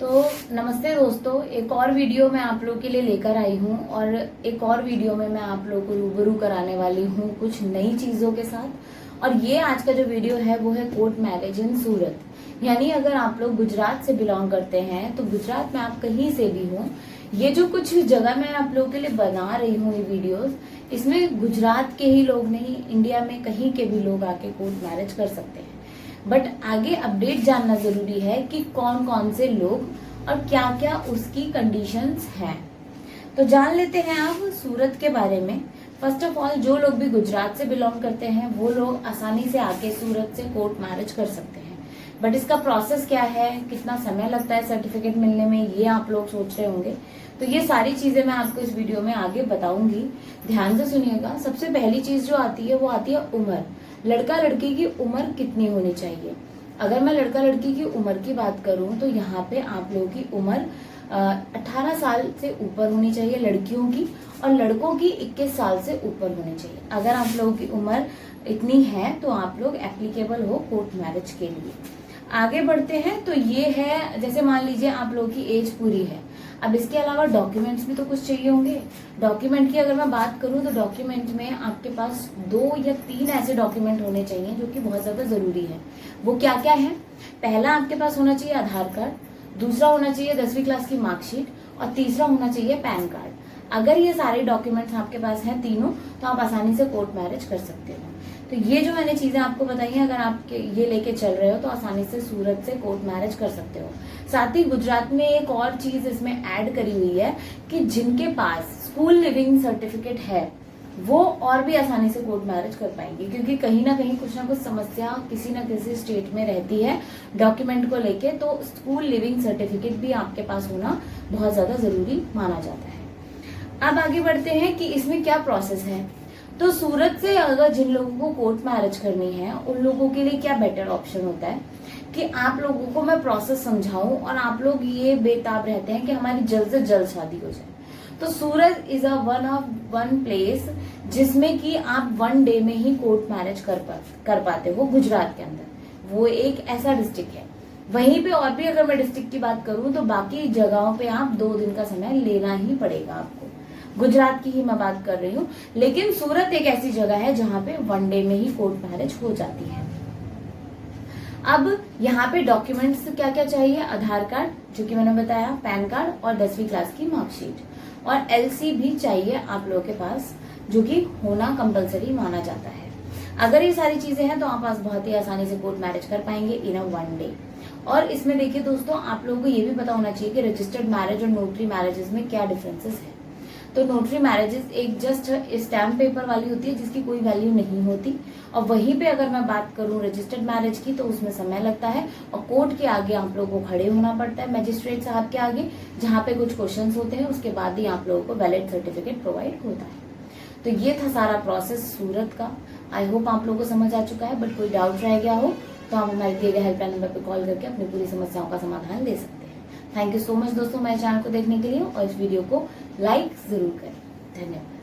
तो नमस्ते दोस्तों, एक और वीडियो मैं आप लोग के लिए लेकर आई हूँ और एक और वीडियो में मैं आप लोग को रूबरू कराने वाली हूँ कुछ नई चीज़ों के साथ। और ये आज का जो वीडियो है वो है कोर्ट मैरिज इन सूरत। यानी अगर आप लोग गुजरात से बिलोंग करते हैं तो गुजरात में आप कहीं से भी हो, ये जो कुछ जगह मैं आप लोग के लिए बना रही हूँ ये वीडियोस, इसमें गुजरात के ही लोग नहीं, इंडिया में कहीं के भी लोग आके कोर्ट मैरिज कर सकते हैं। बट आगे अपडेट जानना जरूरी है कि कौन कौन से लोग और क्या क्या उसकी कंडीशंस हैं। तो जान लेते हैं आप सूरत के बारे में। फर्स्ट ऑफ ऑल, जो लोग भी गुजरात से बिलोंग करते हैं वो लोग आसानी से आके सूरत से कोर्ट मैरिज कर सकते हैं। बट इसका प्रोसेस क्या है, कितना समय लगता है सर्टिफिकेट मिलने में, ये आप लोग सोच रहे होंगे। तो ये सारी चीजें मैं आपको इस वीडियो में आगे बताऊंगी, ध्यान से सुनिएगा। सबसे पहली चीज जो आती है वो आती है उम्र। लड़का लड़की की उम्र कितनी होनी चाहिए। अगर मैं लड़का लड़की की उम्र की बात करूं तो यहाँ पे आप लोगों की उम्र 18 साल से ऊपर होनी चाहिए लड़कियों की, और लड़कों की 21 साल से ऊपर होनी चाहिए। अगर आप लोगों की उम्र इतनी है तो आप लोग एप्लीकेबल हो कोर्ट मैरिज के लिए। आगे बढ़ते हैं तो ये है, जैसे मान लीजिए आप लोगों की एज पूरी है। अब इसके अलावा डॉक्यूमेंट्स भी तो कुछ चाहिए होंगे। डॉक्यूमेंट की अगर मैं बात करूं तो डॉक्यूमेंट में आपके पास 2 या 3 ऐसे डॉक्यूमेंट होने चाहिए जो कि बहुत ज्यादा जरूरी है। वो क्या क्या है? पहला आपके पास होना चाहिए आधार कार्ड, दूसरा होना चाहिए 10वीं क्लास की मार्कशीट, और तीसरा होना चाहिए पैन कार्ड। अगर ये सारे डॉक्यूमेंट्स आपके पास हैं तीनों, तो आप आसानी से कोर्ट मैरिज कर सकते हो। तो ये जो मैंने चीजें आपको बताई हैं, अगर आप ये लेके चल रहे हो तो आसानी से सूरत से कोर्ट मैरिज कर सकते हो। साथ ही गुजरात में एक और चीज इसमें ऐड करी हुई है कि जिनके पास स्कूल लिविंग सर्टिफिकेट है वो और भी आसानी से कोर्ट मैरिज कर पाएंगे, क्योंकि कहीं ना कहीं कुछ ना कुछ समस्या किसी ना किसी स्टेट में रहती है डॉक्यूमेंट को लेके। तो स्कूल लिविंग सर्टिफिकेट भी आपके पास होना बहुत ज्यादा जरूरी माना जाता है। अब आगे बढ़ते हैं कि इसमें क्या प्रोसेस है। तो सूरत से अगर जिन लोगों को कोर्ट मैरिज करनी है उन लोगों के लिए क्या बेटर ऑप्शन होता है कि आप लोगों को मैं प्रोसेस समझाऊं और आप लोग ये बेताब रहते हैं कि हमारी जल्द से जल्द शादी हो जाए। तो सूरत इज अ वन प्लेस जिसमें कि आप 1 डे में ही कोर्ट मैरिज कर पाते हो गुजरात के अंदर। वो एक ऐसा डिस्ट्रिक्ट है। वहीं पे और भी अगर मैं डिस्ट्रिक्ट की बात करूं तो बाकी जगहों पे आप 2 दिन का समय लेना ही पड़ेगा आपको। गुजरात की ही मैं बात कर रही हूँ, लेकिन सूरत एक ऐसी जगह है जहां पे 1 डे में ही कोर्ट मैरिज हो जाती है। अब यहाँ पे डॉक्यूमेंट्स क्या क्या चाहिए? आधार कार्ड, जो कि मैंने बताया, पैन कार्ड और 10वीं क्लास की मार्कशीट, और एलसी भी चाहिए आप लोगों के पास, जो कि होना कंपलसरी माना जाता है। अगर ये सारी चीजें हैं तो आप बहुत ही आसानी से कोर्ट मैरिज कर पाएंगे इन अ 1 डे। और इसमें देखिए दोस्तों, आप लोगों को ये भी पता होना चाहिए कि रजिस्टर्ड मैरिज और नोटरी मैरिजेस में क्या डिफरेंसेस है। तो नोटरी मैरिजेस एक जस्ट स्टैम्प पेपर वाली होती है जिसकी कोई वैल्यू नहीं होती, और वहीं पे अगर मैं बात करूं रजिस्टर्ड मैरिज की तो उसमें समय लगता है और कोर्ट के आगे आप लोगों को खड़े होना पड़ता है, मजिस्ट्रेट साहब के आगे, जहां पे कुछ क्वेश्चंस होते हैं, उसके बाद ही आप लोगों को वैलिड सर्टिफिकेट प्रोवाइड होता है। तो ये था सारा प्रोसेस सूरत का। आई होप आप लोगों को समझ आ चुका है। बट कोई डाउट रह गया हो तो आप हमारे दिए गए हेल्पलाइन नंबर पर कॉल करके अपनी पूरी समस्याओं का समाधान ले सकते हैं। थैंक यू सो मच दोस्तों मेरे चैनल को देखने के लिए, और इस वीडियो को लाइक जरूर करें। धन्यवाद।